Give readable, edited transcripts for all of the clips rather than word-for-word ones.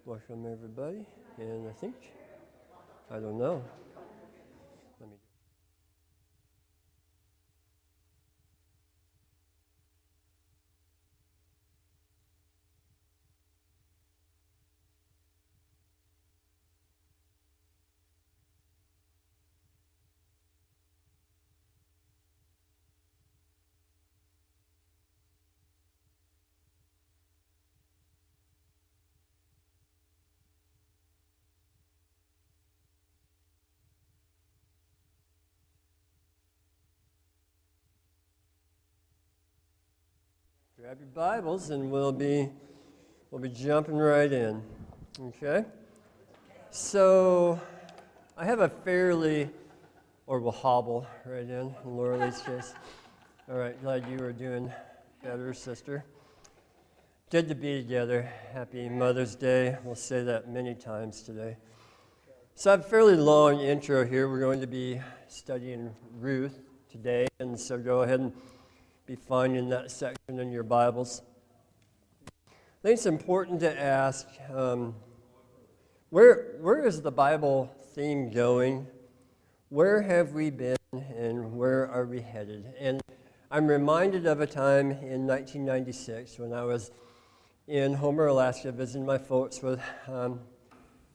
Welcome everybody, and I don't know. Let me. Grab your Bibles, and we'll be jumping right in. Okay. So, I have a we'll hobble right in Laura Lee's case. All right, glad you are doing better, sister. Good to be together. Happy Mother's Day. We'll say that many times today. So I have a fairly long intro here. We're going to be studying Ruth today, and so go ahead and be finding that section in your Bibles. I think it's important to ask, where is the Bible theme going? Where have we been, and where are we headed? And I'm reminded of a time in 1996 when I was in Homer, Alaska, visiting my folks with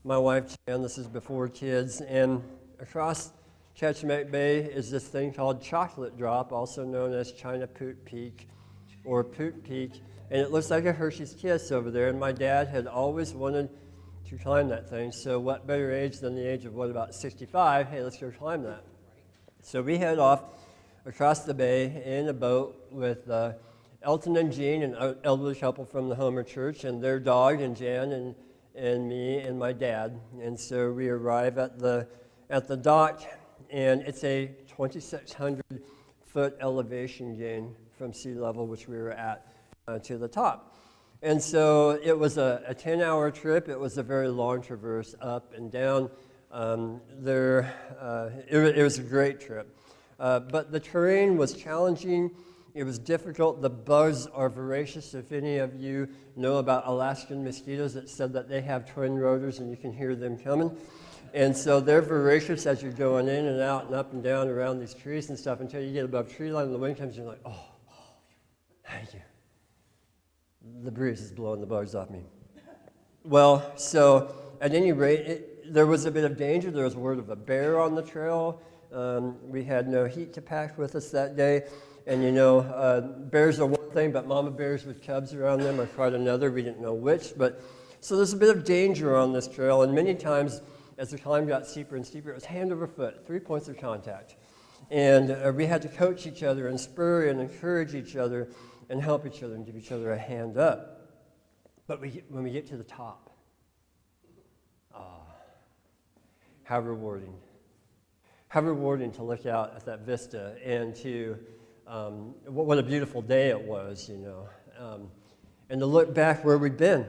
my wife, Jan. This is before kids. And across Kachemak Bay is this thing called Chocolate Drop, also known as China Poot Peak or Poot Peak. And it looks like a Hershey's Kiss over there. And my dad had always wanted to climb that thing. So what better age than the age of, about 65? Hey, let's go climb that. So we head off across the bay in a boat with Elton and Jean, an elderly couple from the Homer Church, and their dog, and Jan, and me, and my dad. And so we arrive at the dock, and it's a 2,600-foot elevation gain from sea level, which we were at, to the top. And so it was a 10-hour trip. It was a very long traverse up and down. It was a great trip. But the terrain was challenging. It was difficult. The bugs are voracious. If any of you know about Alaskan mosquitoes, it said that they have twin rotors and you can hear them coming. And so they're voracious as you're going in and out and up and down around these trees and stuff until you get above tree line and the wind comes and you're like, oh, thank you. The breeze is blowing the bugs off me. Well, so at any rate, there was a bit of danger. There was word of a bear on the trail. We had no heat to pack with us that day. And you know, bears are one thing, but mama bears with cubs around them are quite another. We didn't know which. So there's a bit of danger on this trail. And many times, as the climb got steeper and steeper, it was hand over foot, 3 points of contact. And we had to coach each other and spur and encourage each other and help each other and give each other a hand up. But when we get to the top, how rewarding. How rewarding to look out at that vista and to, what a beautiful day it was, you know. And to look back where we'd been.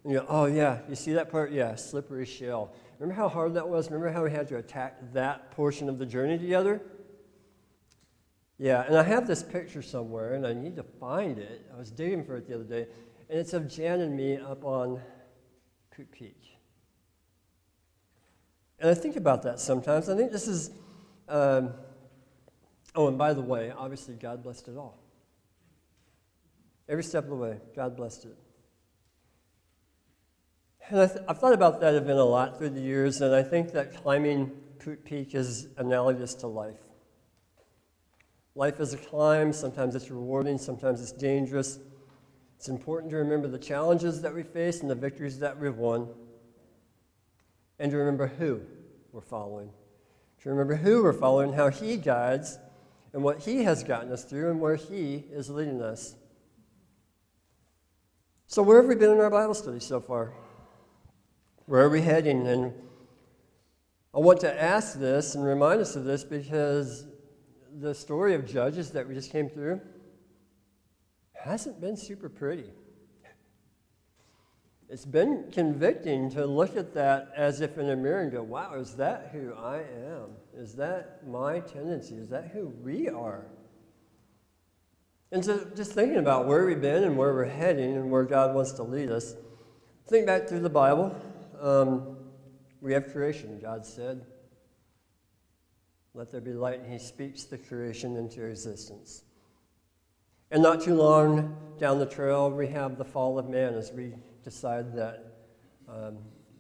And you go, oh yeah, you see that part? Yeah, slippery shale. Remember how hard that was? Remember how we had to attack that portion of the journey together? Yeah, and I have this picture somewhere, and I need to find it. I was digging for it the other day, and it's of Jan and me up on Coot Peak. And I think about that sometimes. I think this is, oh, and by the way, obviously God blessed it all. Every step of the way, God blessed it. And I've thought about that event a lot through the years, and I think that climbing Coot Peak is analogous to life. Life is a climb. Sometimes it's rewarding, sometimes it's dangerous. It's important to remember the challenges that we face and the victories that we've won, and to remember who we're following. To remember who we're following, how He guides, and what He has gotten us through, and where He is leading us. So where have we been in our Bible study so far? Where are we heading? And I want to ask this and remind us of this because the story of Judges that we just came through hasn't been super pretty. It's been convicting to look at that as if in a mirror and go, wow, is that who I am? Is that my tendency? Is that who we are? And so just thinking about where we've been and where we're heading and where God wants to lead us, think back through the Bible. We have creation. God said, let there be light, and He speaks the creation into existence. And not too long down the trail, we have the fall of man as we decide that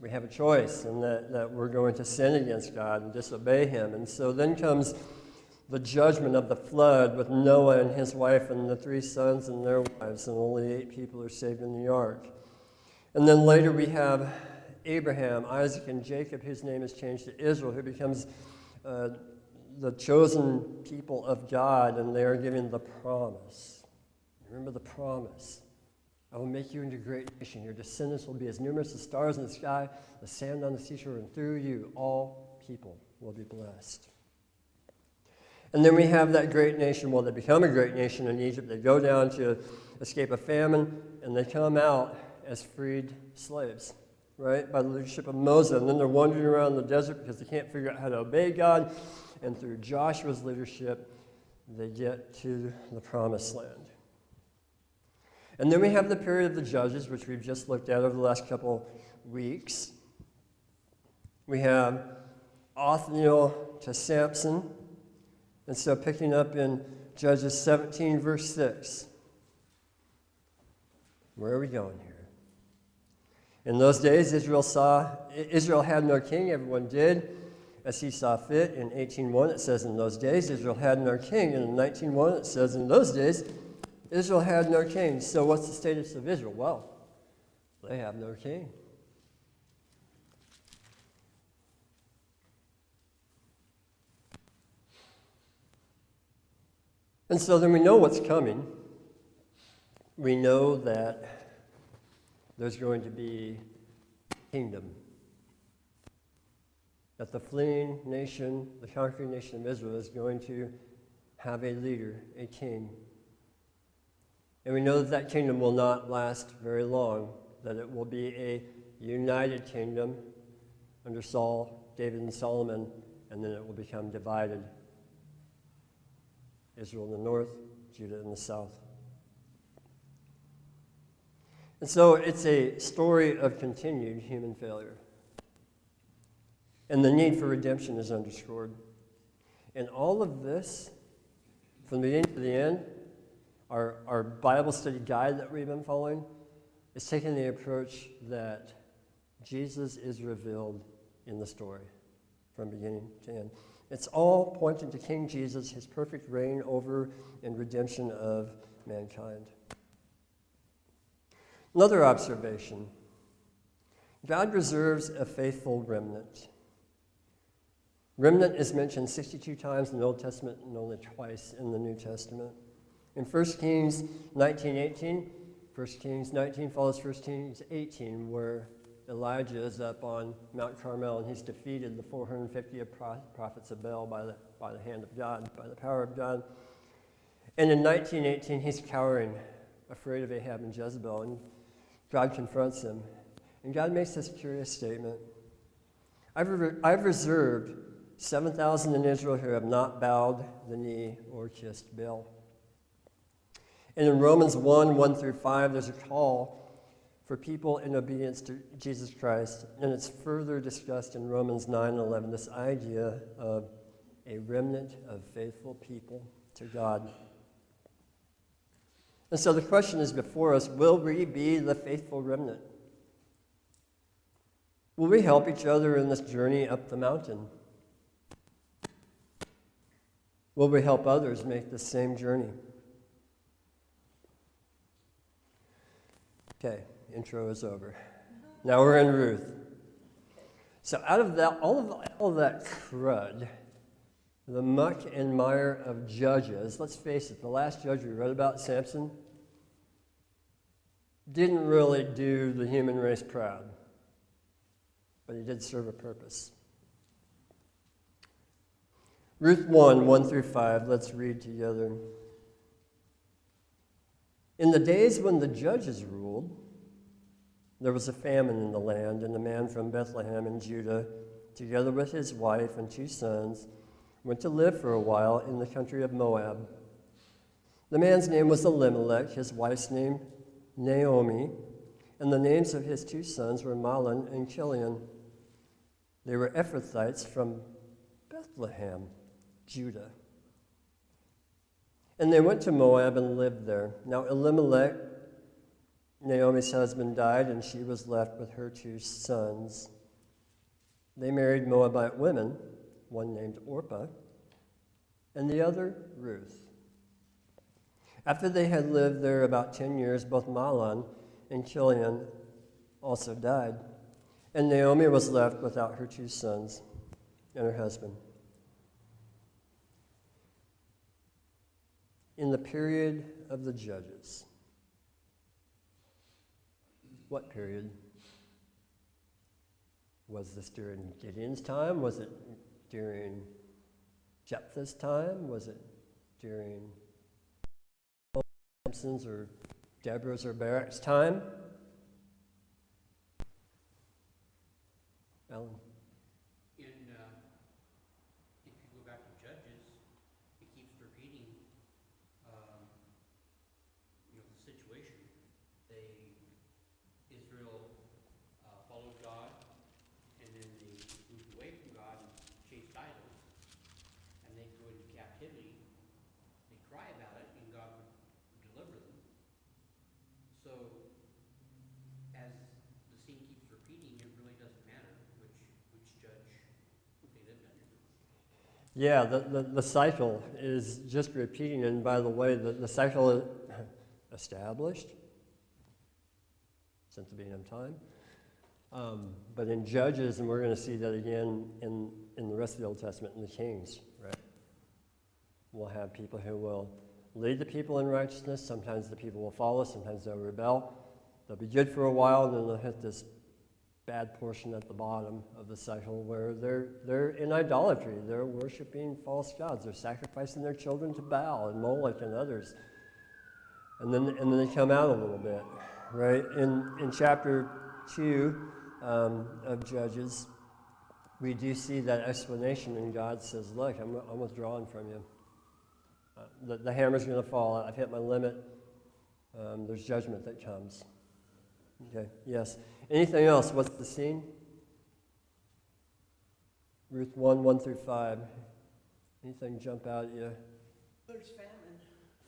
we have a choice and that we're going to sin against God and disobey Him. And so then comes the judgment of the flood with Noah and his wife and the 3 sons and their wives, and only 8 people are saved in the ark. And then later we have Abraham, Isaac, and Jacob, whose name is changed to Israel, who becomes the chosen people of God, and they are given the promise. Remember the promise. I will make you into a great nation. Your descendants will be as numerous as stars in the sky, the sand on the seashore, and through you all people will be blessed. And then we have that great nation. Well, they become a great nation in Egypt. They go down to escape a famine, and they come out as freed slaves, right, by the leadership of Moses. And then they're wandering around the desert because they can't figure out how to obey God. And through Joshua's leadership, they get to the promised land. And then we have the period of the Judges, which we've just looked at over the last couple weeks. We have Othniel to Samson. And so picking up in Judges 17, verse 6. Where are we going here? In those days, Israel had no king. Everyone did as he saw fit. In 18:1, it says, in those days, Israel had no king. And in 19:1, it says, in those days, Israel had no king. So what's the status of Israel? Well, they have no king. And so then we know what's coming. We know that there's going to be kingdom. That the fleeing nation, the conquering nation of Israel, is going to have a leader, a king. And we know that that kingdom will not last very long, that it will be a united kingdom under Saul, David, and Solomon, and then it will become divided. Israel in the north, Judah in the south. And so it's a story of continued human failure. And the need for redemption is underscored. And all of this, from the beginning to the end, our Bible study guide that we've been following is taking the approach that Jesus is revealed in the story from beginning to end. It's all pointing to King Jesus, his perfect reign over and redemption of mankind. Another observation. God reserves a faithful remnant. Remnant is mentioned 62 times in the Old Testament and only twice in the New Testament. In 1 Kings 19:18, 1 Kings 19 follows 1 Kings 18, where Elijah is up on Mount Carmel and he's defeated the 450 prophets of Baal by the hand of God, by the power of God. And in 19:18, he's cowering, afraid of Ahab and Jezebel, and God confronts him. And God makes this curious statement. I've reserved 7,000 in Israel who have not bowed the knee or kissed Baal. And in Romans 1 through 5, there's a call for people in obedience to Jesus Christ. And it's further discussed in Romans 9:11, this idea of a remnant of faithful people to God. And so the question is before us, will we be the faithful remnant? Will we help each other in this journey up the mountain? Will we help others make the same journey? Okay, intro is over. Now we're in Ruth. So out of that, all of that crud, the muck and mire of judges, let's face it, the last judge we read about, Samson, didn't really do the human race proud, but he did serve a purpose. Ruth 1 through 5, let's read together. In the days when the judges ruled, there was a famine in the land, and a man from Bethlehem in Judah, together with his wife and 2 sons, went to live for a while in the country of Moab. The man's name was Elimelech, his wife's name Naomi, and the names of his 2 sons were Mahlon and Chilion. They were Ephrathites from Bethlehem, Judah. And they went to Moab and lived there. Now Elimelech, Naomi's husband, died, and she was left with her 2 sons. They married Moabite women, one named Orpah, and the other Ruth. After they had lived there about 10 years, both Mahlon and Chilion also died, and Naomi was left without her 2 sons and her husband. In the period of the judges. What period? Was this during Gideon's time? Was it during Jephthah's time? Was it during Samson's or Deborah's or Barak's time? Alan? If you go back to Judges, it keeps repeating, the situation. Israel followed God, and then they moved away from God and chased idols, and they go into captivity. They cry about it, and God would deliver them. So, as the scene keeps repeating, it really doesn't matter which judge they lived under. Yeah, the cycle is just repeating, and by the way, the cycle is established since the beginning of time. But in Judges, and we're going to see that again in the rest of the Old Testament, in the Kings, right? We'll have people who will lead the people in righteousness. Sometimes the people will follow, sometimes they'll rebel. They'll be good for a while, and then they'll hit this bad portion at the bottom of the cycle where they're in idolatry. They're worshiping false gods. They're sacrificing their children to Baal and Moloch and others. And then they come out a little bit, right? In chapter 2 of Judges, we do see that explanation, and God says, look, I'm withdrawing from you. The hammer's going to fall. I've hit my limit. There's judgment that comes. Okay, yes. Anything else? What's the scene? Ruth 1:1-5. Anything jump out at you? There's famine.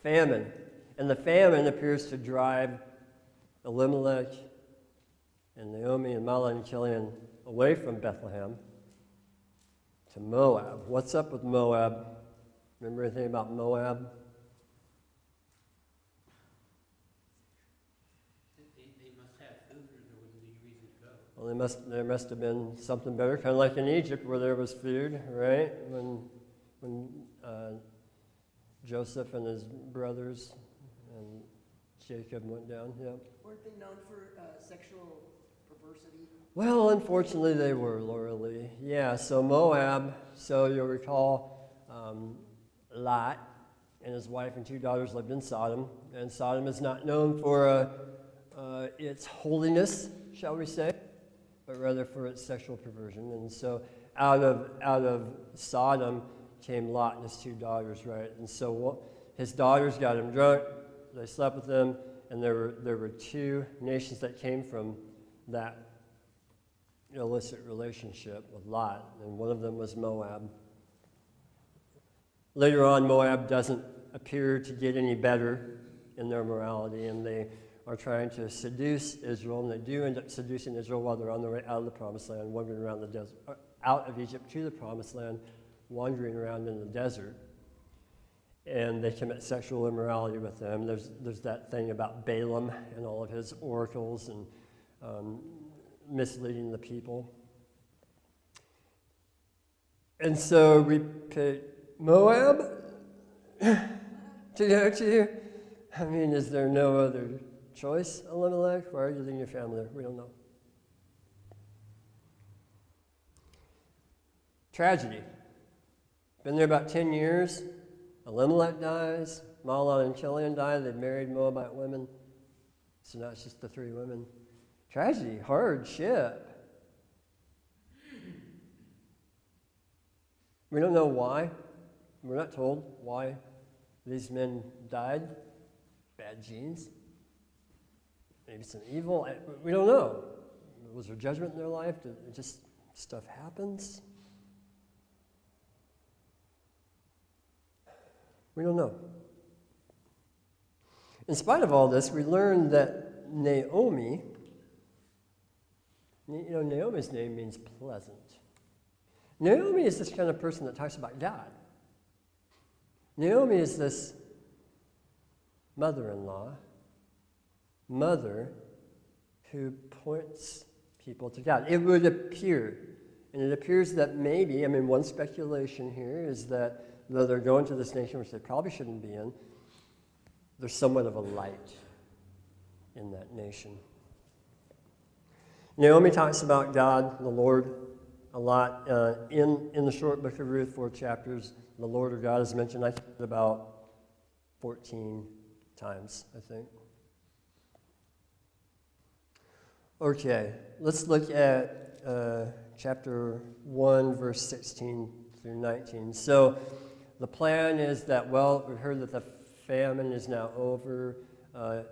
Famine. And the famine appears to drive Elimelech and Naomi and Mahlon and Chilion away from Bethlehem to Moab. What's up with Moab? Remember anything about Moab? They must have food or there wouldn't be a reason to go. Well, there must have been something better, kind of like in Egypt where there was food, right? When Joseph and his brothers and Jacob went down, yeah. Weren't they known for sexual perversity? Well, unfortunately, they were, Laura Lee. Yeah, so Moab, so you'll recall Lot and his wife and 2 daughters lived in Sodom, and Sodom is not known for its holiness, shall we say, but rather for its sexual perversion. And so out of Sodom came Lot and his 2 daughters, right? And so his daughters got him drunk, they slept with him, and there were 2 nations that came from that illicit relationship with Lot, and one of them was Moab. Later on, Moab doesn't appear to get any better in their morality, and they are trying to seduce Israel, and they do end up seducing Israel while they're on their way out of the Promised Land, wandering around the desert, out of Egypt to the Promised Land, wandering around in the desert. And they commit sexual immorality with them. There's that thing about Balaam and all of his oracles and misleading the people. And so we pick Moab to go to. I mean, is there no other choice, Elimelech? Why are you leaving your family there? We don't know. Tragedy. Been there about 10 years. Elimelech dies. Mahlon and Chilion die. They've married Moabite women. So now it's just the 3 women. Tragedy, hardship. We don't know why. We're not told why these men died. Bad genes. Maybe some evil. We don't know. Was there judgment in their life? Did it just stuff happens? We don't know. In spite of all this, we learn that Naomi, Naomi's name means pleasant. Naomi is this kind of person that talks about God. Naomi is this mother-in-law, mother who points people to God. It would appear, and it appears that maybe, one speculation here is that though they're going to this nation, which they probably shouldn't be in, there's somewhat of a light in that nation. Naomi talks about God, the Lord, a lot. In the short book of Ruth, 4 chapters, the Lord or God is mentioned, I think, about 14 times, I think. Okay, let's look at chapter 1, verse 16 through 19. So the plan is that, we heard that the famine is now over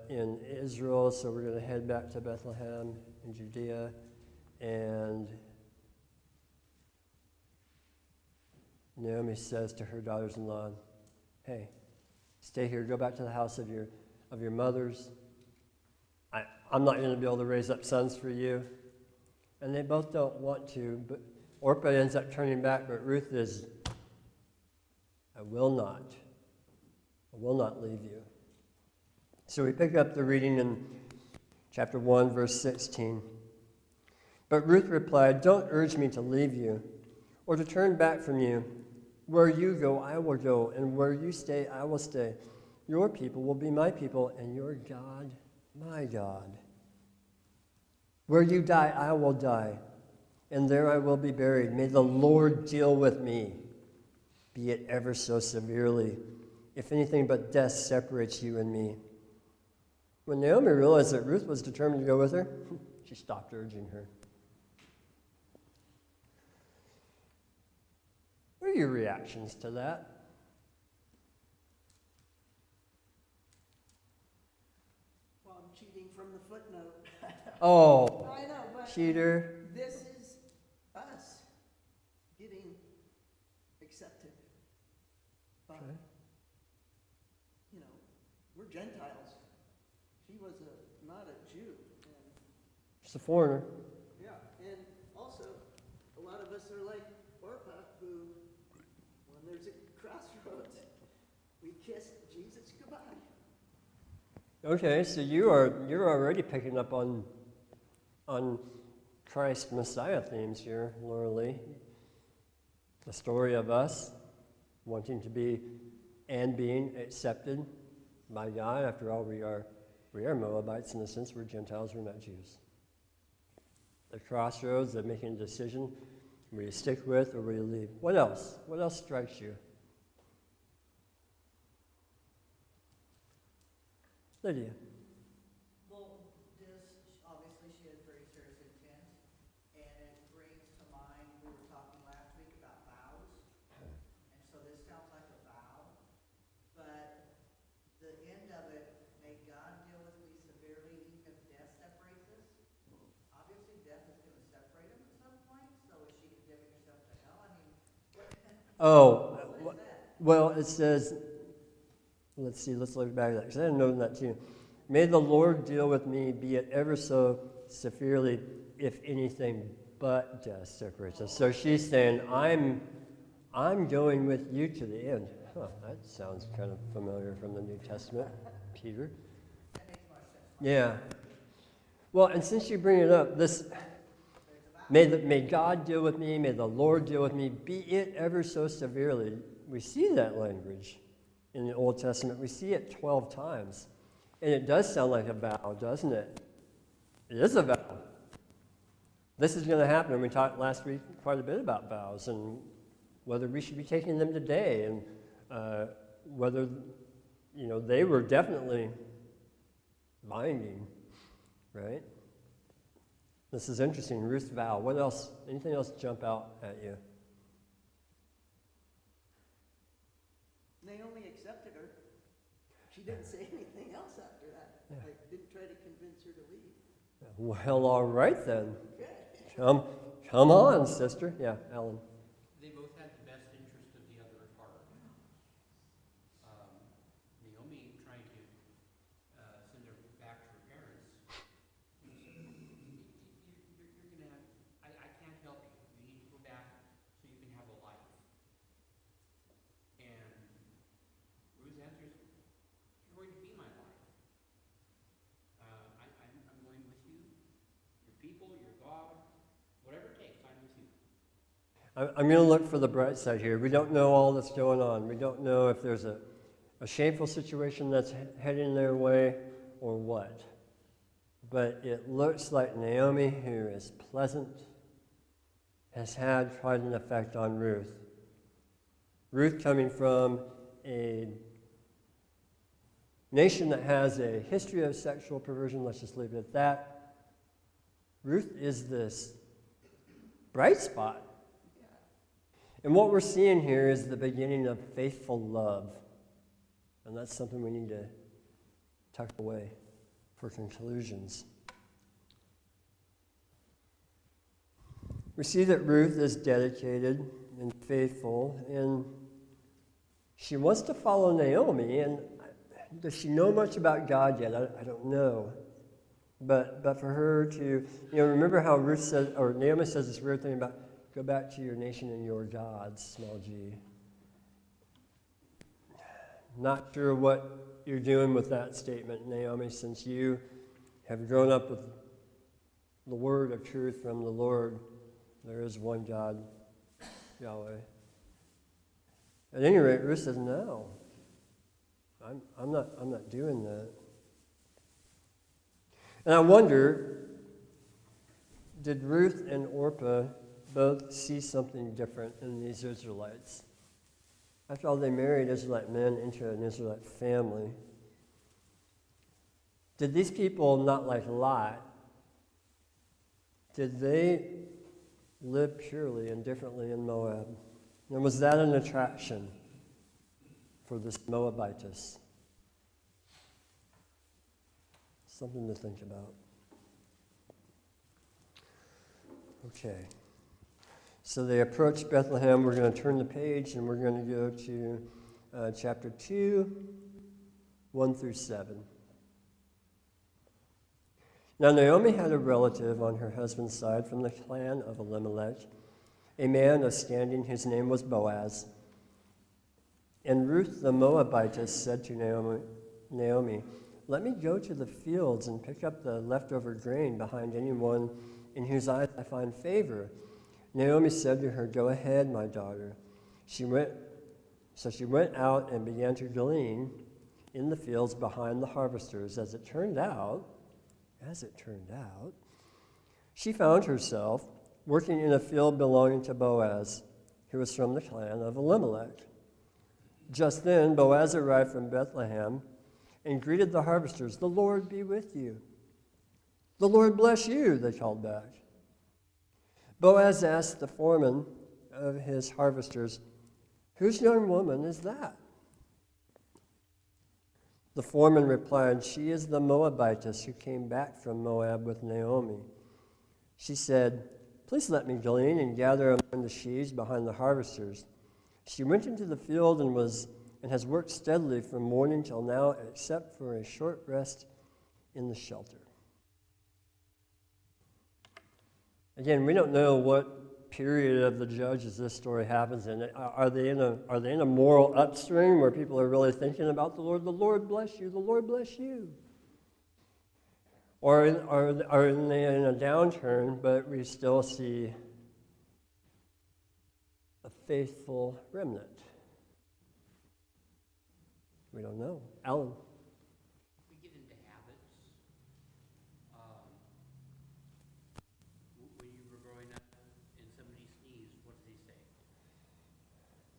in Israel, so we're going to head back to Bethlehem in Judea. And Naomi says to her daughters-in-law, hey, stay here, go back to the house of your mothers. I'm not going to be able to raise up sons for you. And they both don't want to, but Orpah ends up turning back, but Ruth is, I will not leave you. So we pick up the reading in chapter 1, verse 16. But Ruth replied, don't urge me to leave you or to turn back from you. Where you go, I will go, and where you stay, I will stay. Your people will be my people, and your God, my God. Where you die, I will die, and there I will be buried. May the Lord deal with me, be it ever so severely, if anything but death separates you and me. When Naomi realized that Ruth was determined to go with her, she stopped urging her. What are your reactions to that? Well, I'm cheating from the footnote. Oh, I know, but cheater. this is us getting accepted by, Okay. you know, we're Gentiles. She was not a Jew. And, She's a foreigner. yeah, and also, a lot of us are like Orpah, who, when there's a crossroads, we kiss Jesus goodbye. Okay, so you're already picking up on Christ Messiah themes here, Laura Lee. The story of us wanting to be and being accepted by God. After all, we are Moabites in the sense we're Gentiles, we're not Jews. The crossroads of making a decision, will you stick with or will you leave? What else? What else strikes you? Lydia. Well, obviously she has very serious intent, and it brings to mind, we were talking last week about vows, and so this sounds like a vow, but the end of it, may God deal with me severely even if death separates us. Obviously, death is gonna separate them at some point, so is she condemning herself to hell? I mean, Oh, what is that? well, it says, let's see, let's look back at that, because I didn't know that too. May the Lord deal with me, be it ever so severely, if anything but death separates us. So she's saying, I'm going with you to the end. Huh, that sounds kind of familiar from the New Testament, Peter. That makes more sense. Yeah. Well, and since you bring it up, this, may God deal with me, may the Lord deal with me, be it ever so severely. We see that language in the Old Testament. We see it 12 times. And it does sound like a vow, doesn't it? It is a vow. This is going to happen. And we talked last week quite a bit about vows and whether we should be taking them today and whether, you know, they were definitely binding, right? This is interesting. Ruth's vow. What else? Anything else jump out at you? Naomi accepted her. She didn't say anything else after that. Yeah. Like, didn't try to convince her to leave. Well, all right then. Okay. Come on, sister. Yeah, Alan. They both had the best interest of the other at heart. Naomi trying to send her back to her parents. You're going to have, I can't help you. You need to go back so you can have a life. And Ruth answers, you're going to be my life. I'm going with you, your people, your God, whatever it takes, I'm with you. I'm going to look for the bright side here. We don't know all that's going on. We don't know if there's a shameful situation that's heading their way or what. But it looks like Naomi, who is pleasant, has had quite an effect on Ruth. Ruth coming from a nation that has a history of sexual perversion, let's just leave it at that. Ruth is this bright spot. And what we're seeing here is the beginning of faithful love. And that's something we need to tuck away for conclusions. We see that Ruth is dedicated and faithful, and she wants to follow Naomi. And does she know much about God yet? I don't know. But for her to, remember how Ruth said, or Naomi says this weird thing about, go back to your nation and your gods, small g. Not sure what you're doing with that statement, Naomi, since you have grown up with the word of truth from the Lord. There is one God, Yahweh. At any rate, Ruth says, no, I'm not doing that. And I wonder, did Ruth and Orpah both see something different in these Israelites? After all, they married Israelite men into an Israelite family. Did these people not like Lot? Did they live purely and differently in Moab? And was that an attraction for this Moabitess? Something to think about. Okay. So they approach Bethlehem. We're going to turn the page and we're going to go to chapter 2, 1 through 7. Now Naomi had a relative on her husband's side from the clan of Elimelech, a man of standing whose name was Boaz. And Ruth the Moabitess said to Naomi, "Let me go to the fields and pick up the leftover grain behind anyone in whose eyes I find favor." Naomi said to her, "Go ahead, my daughter." So she went out and began to glean in the fields behind the harvesters. As it turned out, she found herself working in a field belonging to Boaz, who was from the clan of Elimelech. Just then, Boaz arrived from Bethlehem and greeted the harvesters. "The Lord be with you." "The Lord bless you," they called back. Boaz asked the foreman of his harvesters, "Whose young woman is that?" The foreman replied, "She is the Moabitess who came back from Moab with Naomi." She said, "Please let me glean and gather among the sheaves behind the harvesters." She went into the field and has worked steadily from morning till now, except for a short rest in the shelter. Again, we don't know what period of the Judges this story happens in. Are they in a moral upswing where people are really thinking about the Lord? "The Lord bless you, the Lord bless you." Or are they in a downturn, but we still see a faithful remnant? We don't know. Alan? We get into habits. When you were growing up and somebody sneezed, what did he say?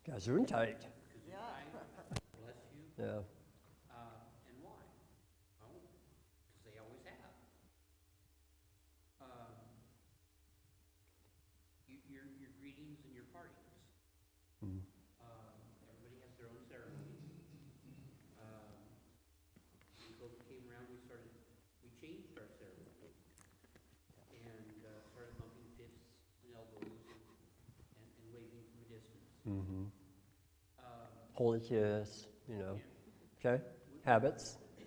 Gesundheit. Because Yeah. bless you. Yeah. And why? Oh, because they always have. Your greetings and your partings. Mm. Everybody has their own ceremony. When COVID came around, we changed our ceremony and started bumping fists and elbows and waving from a distance. Mm-hmm. Um, Holy kiss, yeah. Okay? Habits. We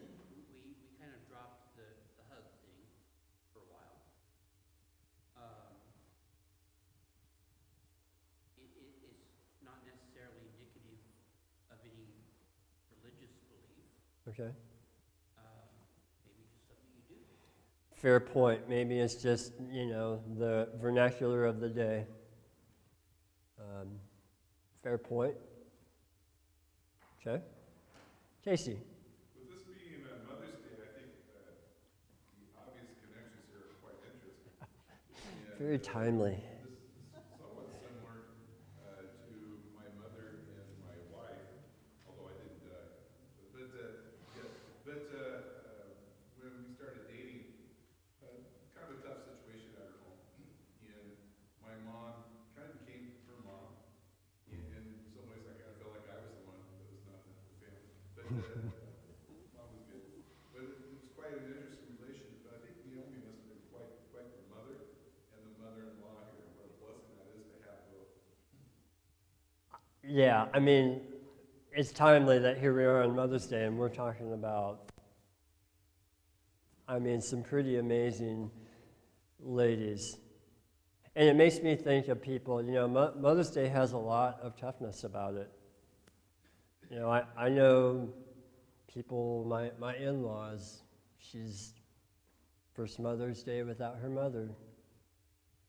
kind of dropped the hug thing for a while. It's not necessarily indicative of any religious belief. Okay. Maybe just something you do. Fair point. Maybe it's just, the vernacular of the day. Fair point. Okay. Casey. With this being Mother's Day, I think the obvious connections here are quite interesting. And, Very timely. This is somewhat similar to my mother and my wife, although I didn't. When we started dating, kind of a tough situation at her home, and my mom kind of became her mom. In some ways, I kind of felt like I was the one that was not the family, but mom was good. But it was quite an interesting relationship. But I think Naomi must have been quite the mother and the mother-in-law here. What a blessing that is to have both. Yeah, I mean, it's timely that here we are on Mother's Day and we're talking about, some pretty amazing ladies. And it makes me think of people, Mother's Day has a lot of toughness about it. I know people, my in-laws, she's first Mother's Day without her mother.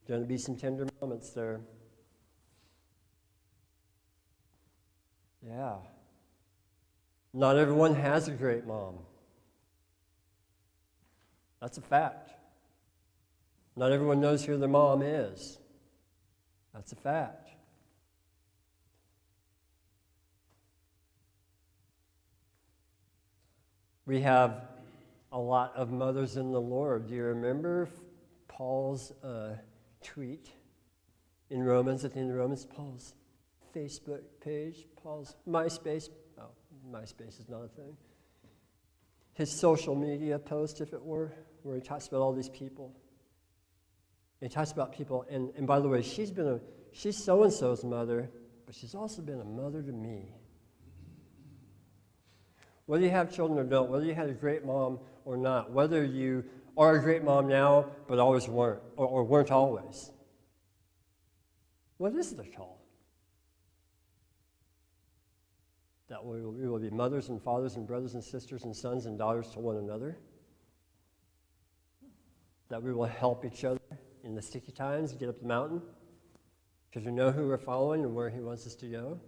Going to be some tender moments there. Yeah. Not everyone has a great mom. That's a fact. Not everyone knows who their mom is. That's a fact. We have a lot of mothers in the Lord. Do you remember Paul's tweet in Romans, at the end of Romans? Paul's Facebook page, Paul's MySpace. Oh, MySpace is not a thing. His social media post, if it were, where he talks about all these people. He talks about people, and by the way, she's so-and-so's mother, but she's also been a mother to me. Whether you have children or don't, whether you had a great mom or not, whether you are a great mom now but always weren't, or weren't always. What is the call? That we will be mothers and fathers and brothers and sisters and sons and daughters to one another. That we will help each other in the sticky times, get up the mountain, because we know who we're following and where he wants us to go.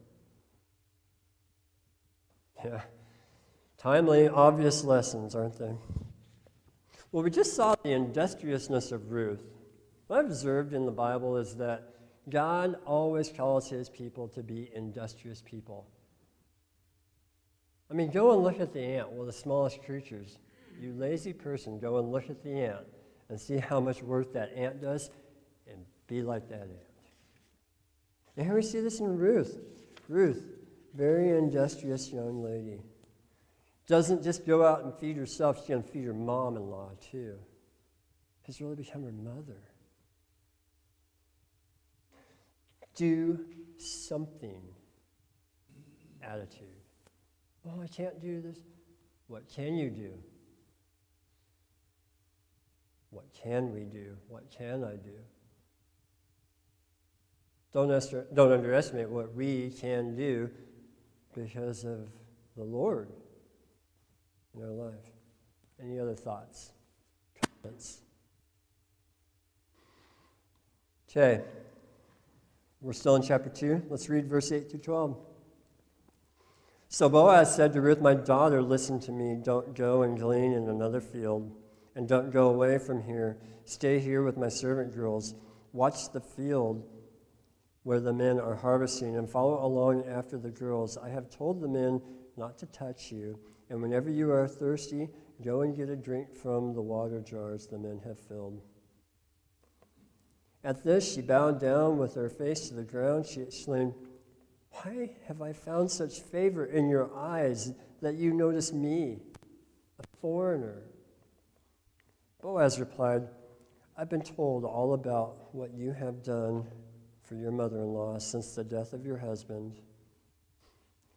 Yeah. Timely, obvious lessons, aren't they? Well, we just saw the industriousness of Ruth. What I've observed in the Bible is that God always calls his people to be industrious people. I mean, go and look at the ant, one of the smallest creatures. You lazy person, go and look at the ant and see how much work that ant does and be like that ant. And here we see this in Ruth. Ruth, very industrious young lady. Doesn't just go out and feed herself, she's going to feed her mom-in-law too. She's really become her mother. Do something attitude. Oh, I can't do this. What can you do? What can we do? What can I do? Don't underestimate what we can do because of the Lord in our life. Any other thoughts? Comments? Okay. We're still in chapter 2. Let's read verse 8 through 12. So Boaz said to Ruth, "My daughter, listen to me. Don't go and glean in another field, and don't go away from here. Stay here with my servant girls. Watch the field where the men are harvesting, and follow along after the girls. I have told the men not to touch you, and whenever you are thirsty, go and get a drink from the water jars the men have filled." At this, she bowed down with her face to the ground. She exclaimed, "Why have I found such favor in your eyes that you notice me, a foreigner?" Boaz replied, "I've been told all about what you have done for your mother-in-law since the death of your husband.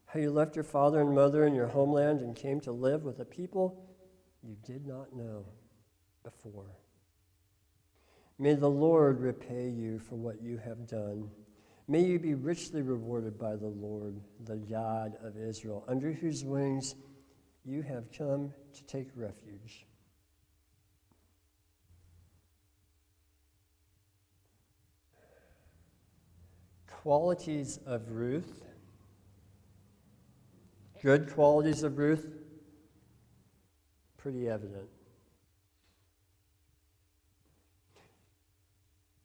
How you left your father and mother in your homeland and came to live with a people you did not know before. May the Lord repay you for what you have done. May you be richly rewarded by the Lord, the God of Israel, under whose wings you have come to take refuge." Qualities of Ruth, good qualities of Ruth, pretty evident.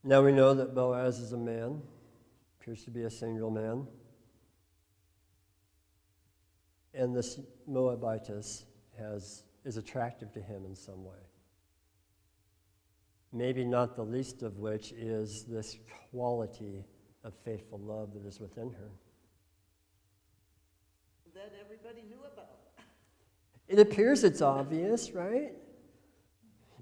Now we know that Boaz is a man, appears to be a single man, and this Moabitess is attractive to him in some way. Maybe not the least of which is this quality of faithful love that is within her. That everybody knew about. It appears it's obvious, right?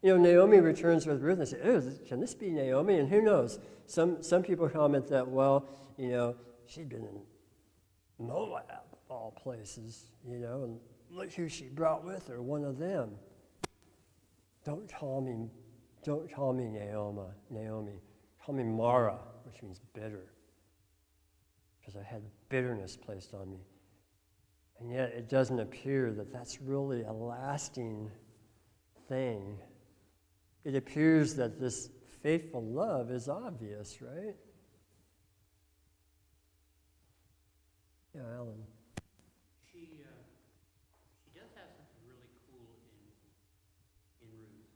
You know, Naomi returns with Ruth and says, "Oh, can this be Naomi?" And who knows? Some people comment that, well, you know, she'd been in Moab, of all places, you know, and look who she brought with her, one of them. Don't call me Naomi. Call me Mara, which means bitter, because I had bitterness placed on me. And yet it doesn't appear that that's really a lasting thing. It appears that this faithful love is obvious, right? Yeah, Alan. She does have something really cool in Ruth.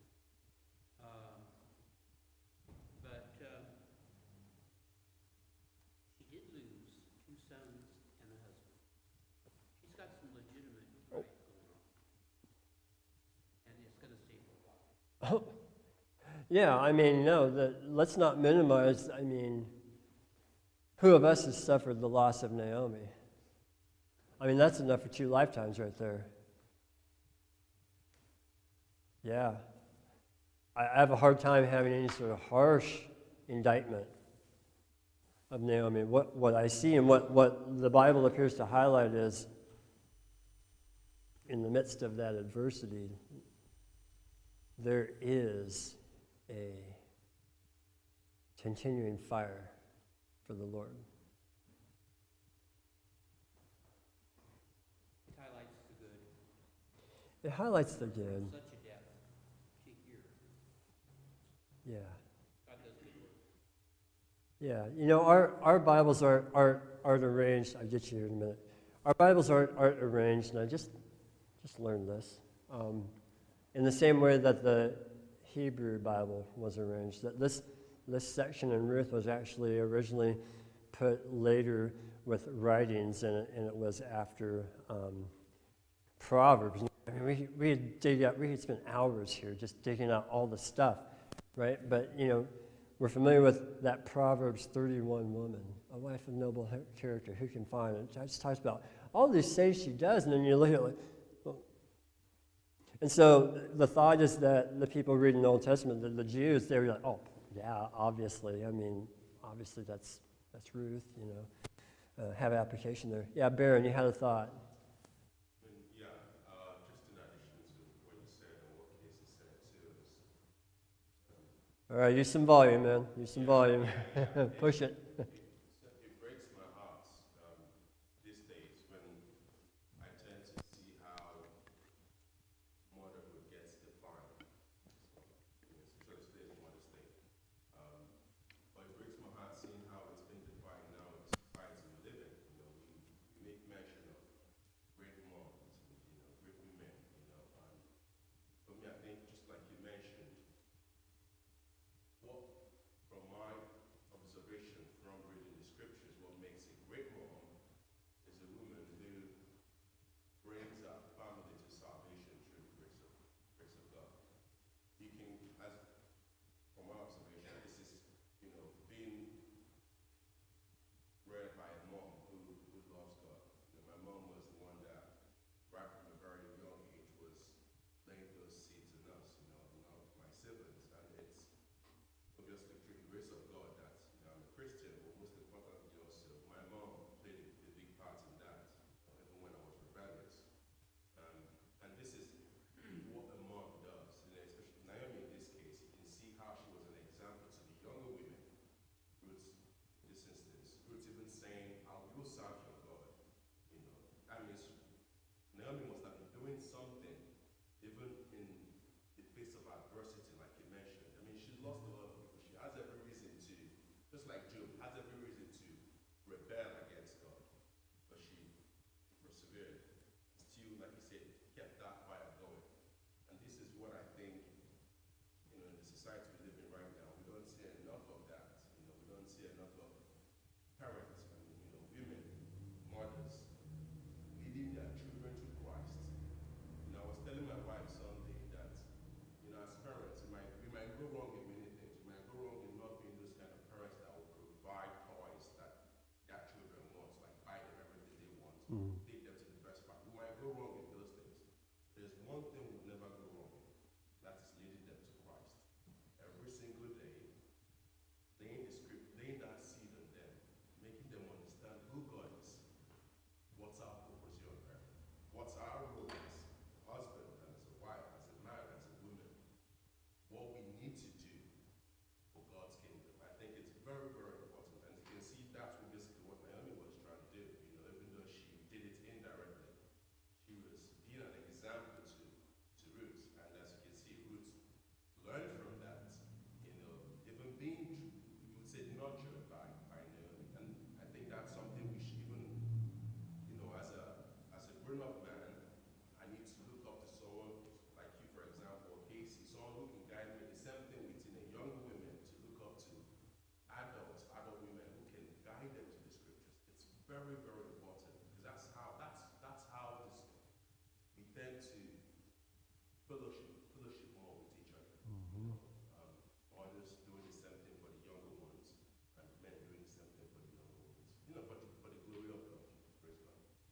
But she did lose 2 sons and a husband. She's got some legitimate grief going on. And it's Yeah, I mean, no, let's not minimize, I mean, who of us has suffered the loss of Naomi? I mean, that's enough for 2 lifetimes right there. Yeah. I have a hard time having any sort of harsh indictment of Naomi. What I see and what the Bible appears to highlight is, in the midst of that adversity, there is a continuing fire for the Lord. It highlights the good. It highlights the good. Such a depth to hear. Yeah. God does good work. Yeah. You know, our Bibles aren't arranged. I'll get you here in a minute. Our Bibles aren't arranged, and I just learned this. In the same way that the Hebrew Bible was arranged, that this section in Ruth was actually originally put later with writings, and it was after Proverbs. I mean, we could spend hours here just digging out all the stuff, right? But, you know, we're familiar with that Proverbs 31 woman, a wife of noble character, who can find it. It just talks about all these things she does, and then you look at it like, well. And so the thought is that the people reading the Old Testament, the Jews, they were like, oh, yeah, obviously. I mean, obviously that's Ruth, you know. Have application there. Yeah, Baron, you had a thought. Just in addition to what you said and what Casey said too, All right, use some volume, man. Use some volume. Push it. it breaks my heart these days when I tend to see how motherhood gets defined, especially today's Mother's Day. But it breaks my heart seeing how it's been defined now in the society we live in. You know, we make mention of great moms, you know, great women, you know. For me, I think just like you mentioned, what, from my observation from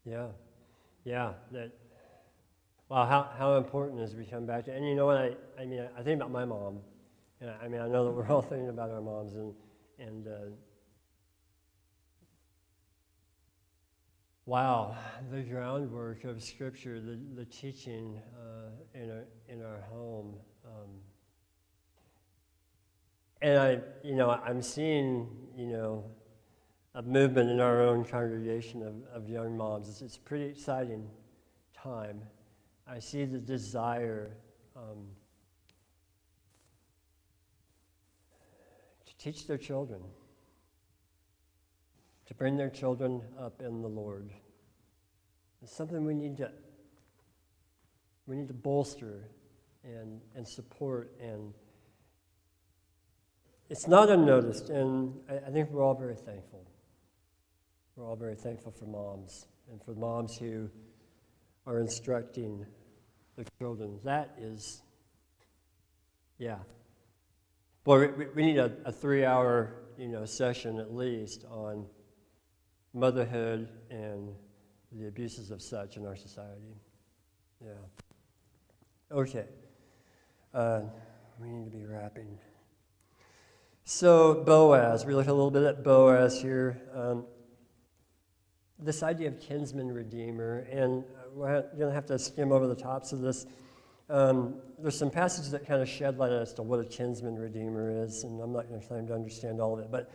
Yeah. Wow, how important is we come back to, and you know what, I mean, I think about my mom, and I mean, I know that we're all thinking about our moms, and wow, the groundwork of Scripture, the teaching in our home, and I'm seeing, a movement in our own congregation of young moms. It's a pretty exciting time. I see the desire to teach their children, to bring their children up in the Lord. It's something we need to bolster and support, and it's not unnoticed, and I think we're all very thankful. We're all very thankful for moms, and for moms who are instructing the children. That is, Boy, we need a 3-hour, session at least on motherhood and the abuses of such in our society. Yeah. Okay. We need to be wrapping. So Boaz, we look a little bit at Boaz here. This idea of kinsman redeemer, and we're going to have to skim over the tops of this. There's some passages that kind of shed light as to what a kinsman redeemer is, and I'm not going to claim to understand all of it, but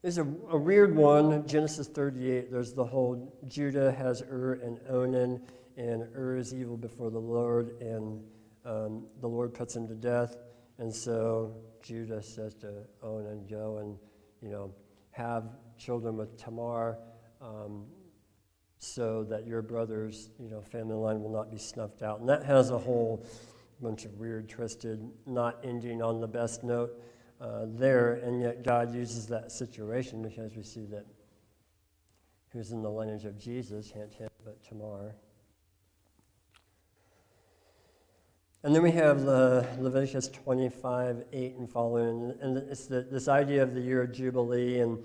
there's a weird one, Genesis 38. There's the whole Judah has and Onan, and is evil before the Lord, and the Lord puts him to death, and so Judah says to Onan, go and have children with Tamar, so that your brother's, family line will not be snuffed out. And that has a whole bunch of weird, twisted, not ending on the best note there, and yet God uses that situation because we see that who's in the lineage of Jesus, hint, hint, but Tamar. And then we have Leviticus 25:8 and following, and it's this idea of the year of Jubilee, and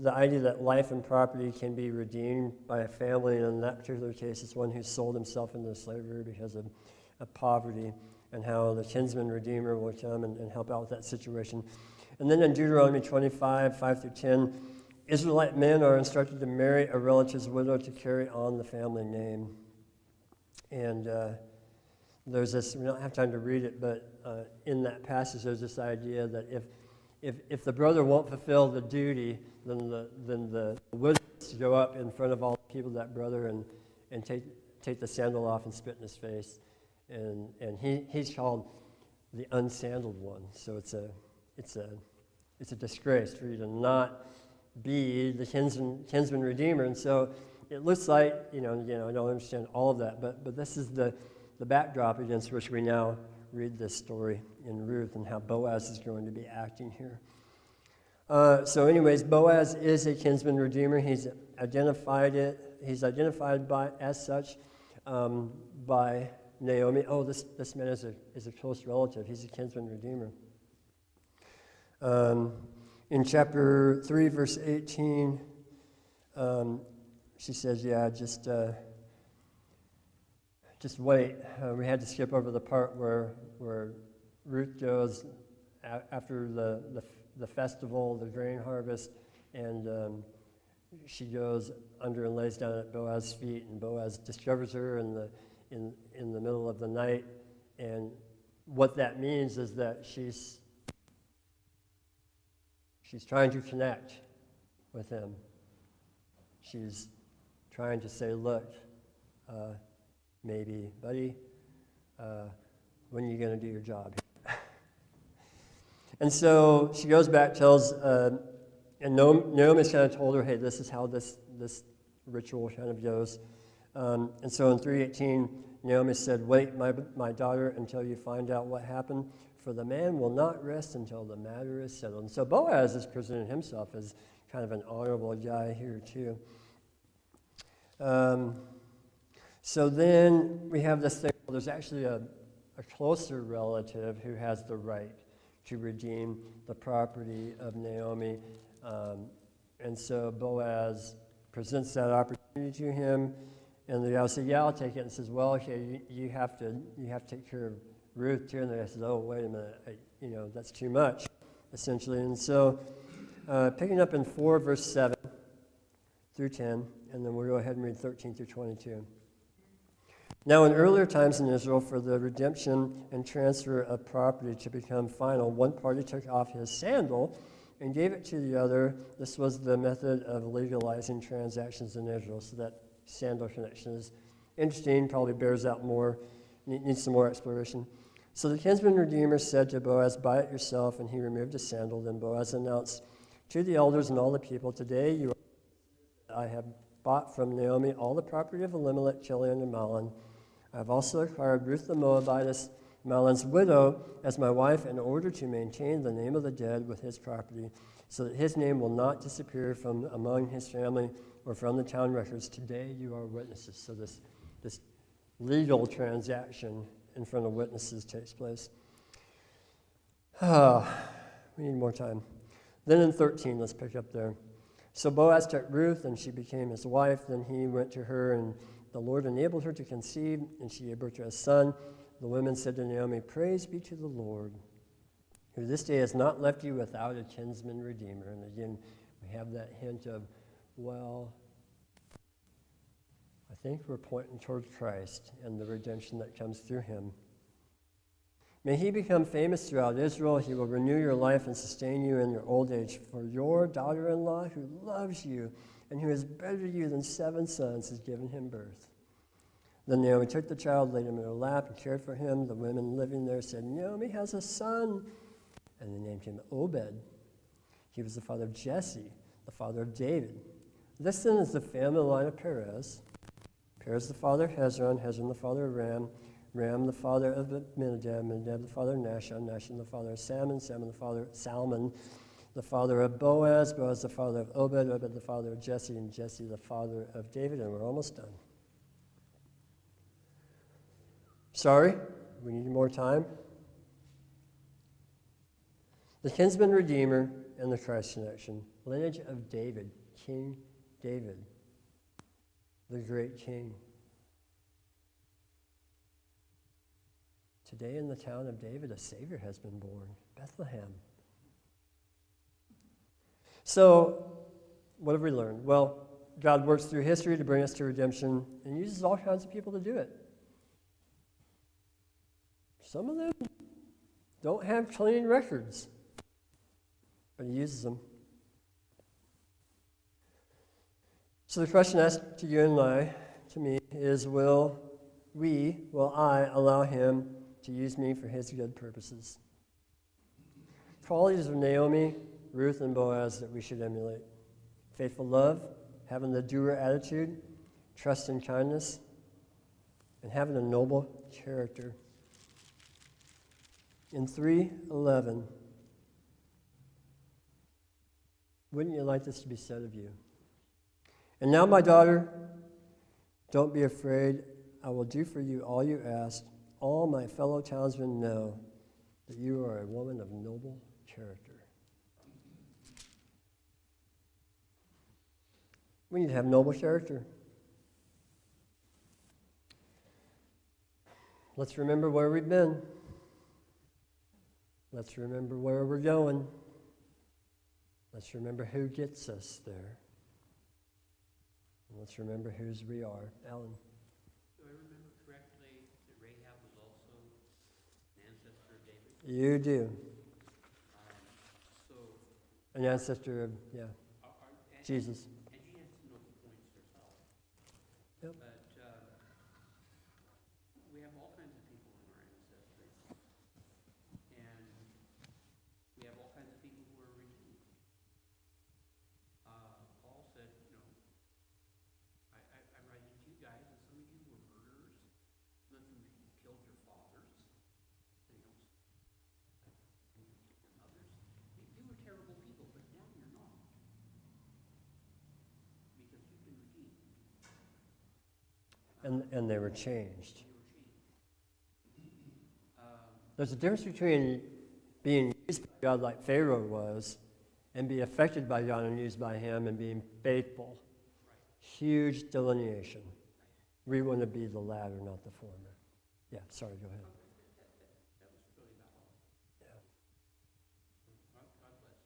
the idea that life and property can be redeemed by a family, and in that particular case, it's one who sold himself into slavery because of poverty, and how the kinsman redeemer will come and help out with that situation. And then in Deuteronomy 25:5-10, Israelite men are instructed to marry a relative's widow to carry on the family name. And there's this, we don't have time to read it, but in that passage there's this idea that if the brother won't fulfill the duty, then the widow has to go up in front of all the people of that brother and take the sandal off and spit in his face. And he's called the unsandaled one. So it's a disgrace for you to not be the kinsman redeemer. And so it looks like, I don't understand all of that, but this is the backdrop against which we now read this story in Ruth and how Boaz is going to be acting here. So anyways, Boaz is a kinsman redeemer. He's identified as such by Naomi. Oh, this man is a close relative. He's a kinsman redeemer. In chapter 3, verse 18, she says, just wait. We had to skip over the part where Ruth goes after the festival, the grain harvest, and she goes under and lays down at Boaz's feet, and Boaz discovers her in the middle of the night. And what that means is that she's trying to connect with him. She's trying to say, look, maybe, buddy, when are you going to do your job? And so she goes back, tells, and Naomi's kind of told her, hey, this is how this ritual kind of goes. And so in 3:18, Naomi said, wait, my daughter, until you find out what happened, for the man will not rest until the matter is settled. And so Boaz is presenting himself as kind of an honorable guy here too. So then we have this thing, well, there's actually a closer relative who has the right to redeem the property of Naomi. And so Boaz presents that opportunity to him, and the guy says, yeah, I'll take it, and says, well, okay, you have to take care of Ruth too. And the guy says, oh, wait a minute, that's too much, essentially. And so picking up in 4, verse 7 through 10, and then we'll go ahead and read 13 through 22. Now, in earlier times in Israel, for the redemption and transfer of property to become final, one party took off his sandal and gave it to the other. This was the method of legalizing transactions in Israel. So that sandal connection is interesting, probably bears out more, needs some more exploration. So the kinsman redeemer said to Boaz, buy it yourself, and he removed his sandal. Then Boaz announced to the elders and all the people, today I have bought from Naomi all the property of Elimelech, Chilion, and Mahlon. I have also acquired Ruth the Moabitess, Mahlon's widow, as my wife in order to maintain the name of the dead with his property, so that his name will not disappear from among his family or from the town records. Today you are witnesses. So this legal transaction in front of witnesses takes place. We need more time. Then in 13, let's pick up there. So Boaz took Ruth, and she became his wife. Then he went to her, and the Lord enabled her to conceive, and she gave birth to a son. The women said to Naomi, praise be to the Lord, who this day has not left you without a kinsman redeemer. And again, we have that hint of, well, I think we're pointing toward Christ and the redemption that comes through him. May he become famous throughout Israel. He will renew your life and sustain you in your old age. For your daughter-in-law, who loves you and who is better to you than 7 sons, has given him birth. Then Naomi took the child, laid him in her lap, and cared for him. The women living there said, Naomi has a son. And they named him Obed. He was the father of Jesse, the father of David. This then is the family line of Perez. Perez the father of Hezron, Hezron the father of Ram, Ram the father of Amminadab, Amminadab the father of Nahshon, Nahshon the father of Salmon, Salmon the father of Salmon, the father of Boaz, Boaz the father of Obed, Obed the father of Jesse, and Jesse the father of David. And we're almost done. Sorry, we need more time. The kinsman redeemer and the Christ connection. Lineage of David, King David, the great king. Today in the town of David, a Savior has been born, Bethlehem. So, what have we learned? Well, God works through history to bring us to redemption and uses all kinds of people to do it. Some of them don't have clean records, but he uses them. So the question asked to you and to me, is will I allow him to use me for his good purposes? Qualities of Naomi, Ruth, and Boaz that we should emulate. Faithful love, having the doer attitude, trust and kindness, and having a noble character. In 3:11, wouldn't you like this to be said of you? And now, my daughter, don't be afraid. I will do for you all you ask. All my fellow townsmen know that you are a woman of noble character. We need to have noble character. Let's remember where we've been. Let's remember where we're going. Let's remember who gets us there. And let's remember whose we are. Alan. Do I remember correctly that Rahab was also an ancestor of David? You do. So, An ancestor of, and Jesus. And she has some noble points herself. Yep. But we have all kinds of people in our ancestry. And we have all kinds of people who are redeemed. Paul said, I write it to you guys, and some of you were murderers. Some of you killed your fathers. And your mothers. You were terrible people, but now you're not. Because you've been redeemed. And they were changed. You were changed. There's a difference between being used by God like Pharaoh was and be affected by God and used by him and being faithful. huge delineation. We want to be the latter, not the former. Yeah, sorry, go ahead. That was really about all. Yeah. God bless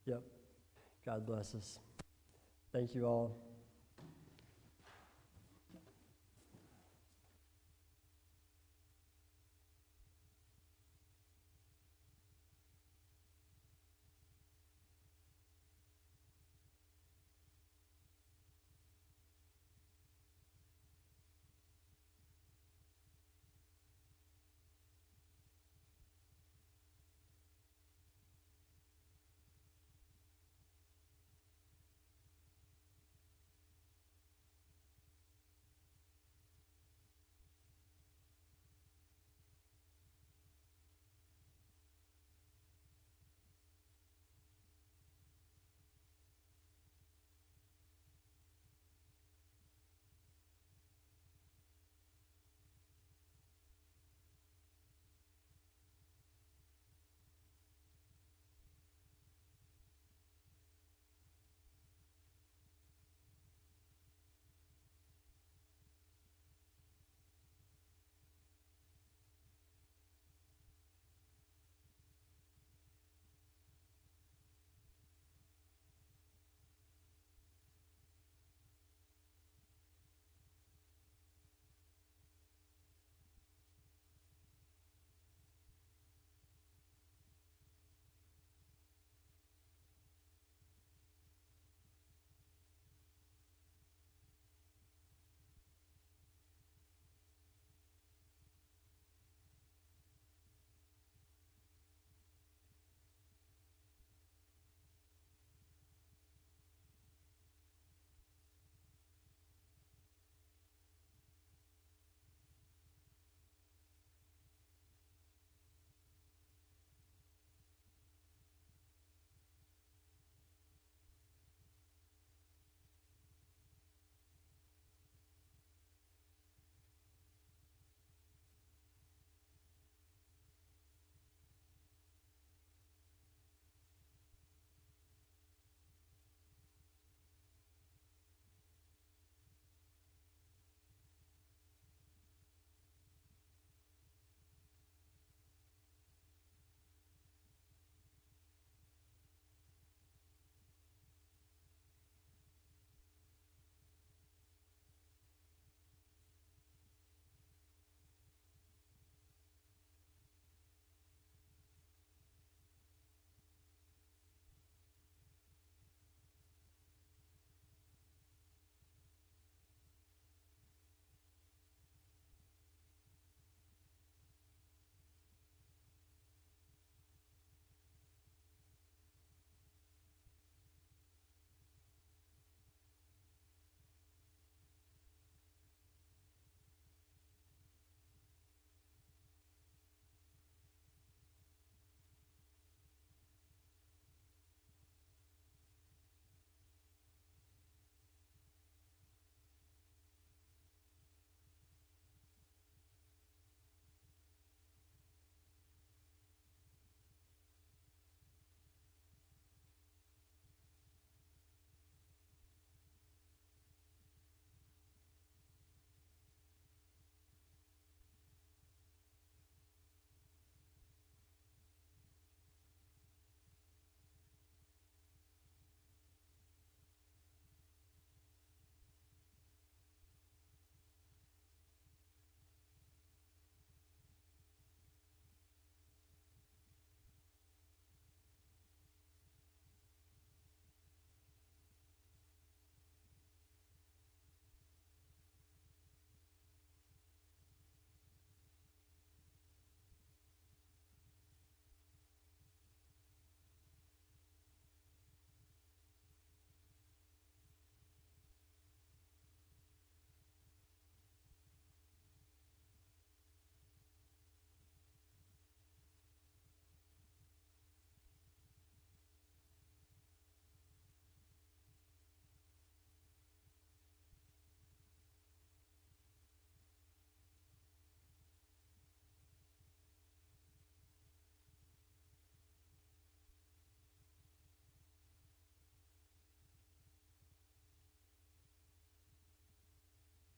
you. Yep. God bless us. Thank you all.